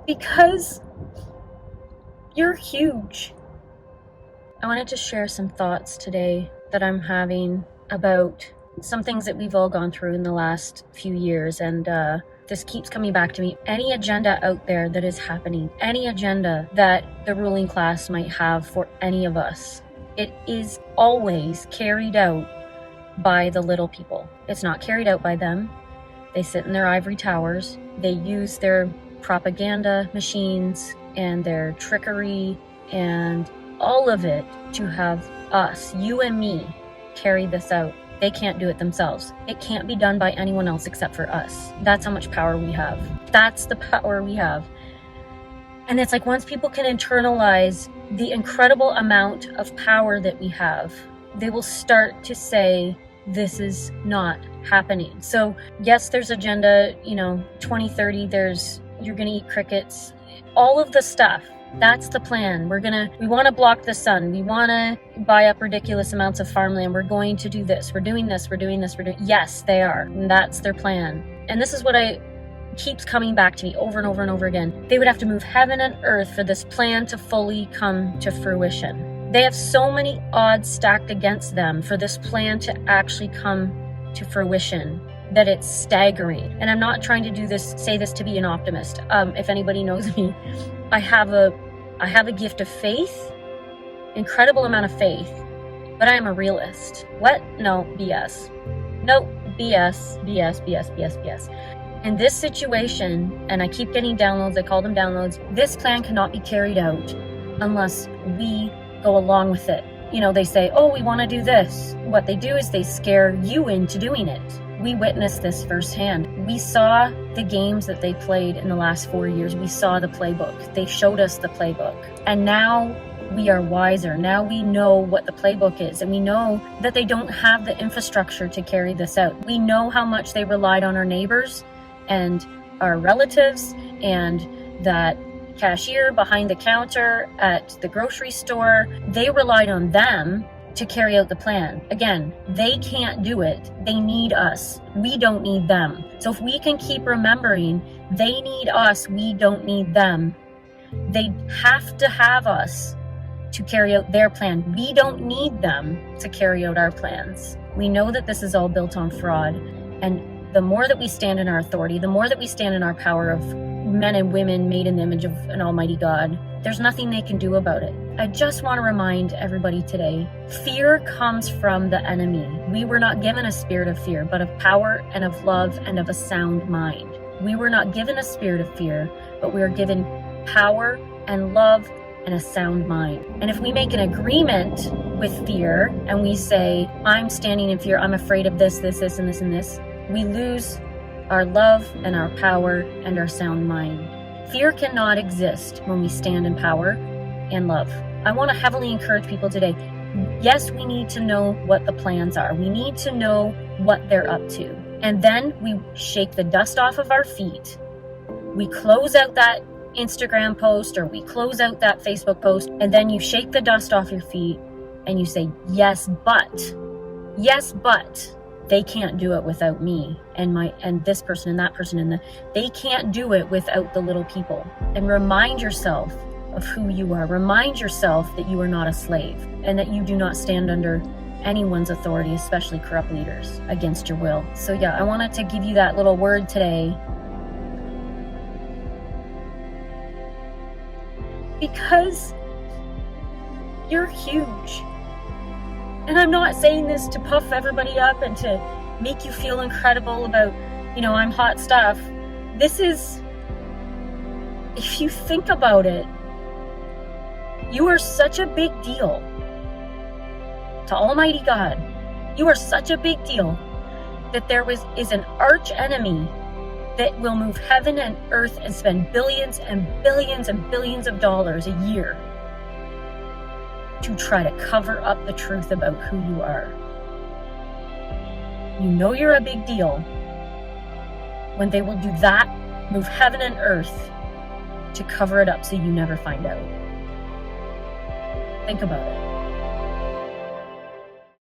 Because you're huge. I wanted to share some thoughts today that I'm having about some things that we've all gone through in the last few years, and this keeps coming back to me. Any agenda out there that is happening, any agenda that the ruling class might have for any of us, it is always carried out by the little people. It's not carried out by them. They sit in their ivory towers. They use their propaganda machines and their trickery and all of it to have us, you and me, carry this out. They can't do it themselves. It can't be done by anyone else except for us. That's how much power we have. That's the power we have. And it's like once people can internalize the incredible amount of power that we have, they will start to say, this is not happening. So yes, there's agenda, 2030, you're gonna eat crickets, all of the stuff. That's the plan. We want to block the sun. We want to buy up ridiculous amounts of farmland. We're going to do this. We're doing this. Yes, they are. And that's their plan. And this is what keeps coming back to me over and over and over again. They would have to move heaven and earth for this plan to fully come to fruition. They have so many odds stacked against them for this plan to actually come to fruition that it's staggering. And I'm not trying to say this to be an optimist. If anybody knows me, I have a gift of faith, incredible amount of faith, but I am a realist. What? No, BS. No, BS. In this situation, and I keep getting downloads, I call them downloads, this plan cannot be carried out unless we go along with it. They say, oh, we want to do this. What they do is they scare you into doing it. We witnessed this firsthand. We saw the games that they played in the last 4 years. We saw the playbook. They showed us the playbook. And now we are wiser. Now we know what the playbook is. And we know that they don't have the infrastructure to carry this out. We know how much they relied on our neighbors and our relatives and that cashier behind the counter at the grocery store. They relied on them to carry out the plan. Again, they can't do it. They need us. We don't need them. So if we can keep remembering, they need us, we don't need them. They have to have us to carry out their plan. We don't need them to carry out our plans. We know that this is all built on fraud. And the more that we stand in our authority, the more that we stand in our power of men and women made in the image of an almighty God, there's nothing they can do about it. I just want to remind everybody today, fear comes from the enemy. We were not given a spirit of fear, but of power and of love and of a sound mind. We were not given a spirit of fear, but we are given power and love and a sound mind. And if we make an agreement with fear and we say, I'm standing in fear, I'm afraid of this, and this, we lose our love and our power and our sound mind. Fear cannot exist when we stand in power and love. I want to heavily encourage people today. Yes, we need to know what the plans are. We need to know what they're up to. And then we shake the dust off of our feet. We close out that Instagram post or we close out that Facebook post, and then you shake the dust off your feet and you say, yes, but they can't do it without me and this person and that person and they can't do it without the little people. And remind yourself of who you are. Remind yourself that you are not a slave and that you do not stand under anyone's authority, especially corrupt leaders, against your will. So yeah, I wanted to give you that little word today because you're huge. And I'm not saying this to puff everybody up and to make you feel incredible about, I'm hot stuff. This is, if you think about it, you are such a big deal to Almighty God. You are such a big deal that there is an arch enemy that will move heaven and earth and spend billions and billions and billions of dollars a year to try to cover up the truth about who you are. You know you're a big deal when they will do that, move heaven and earth to cover it up so you never find out. Think about it.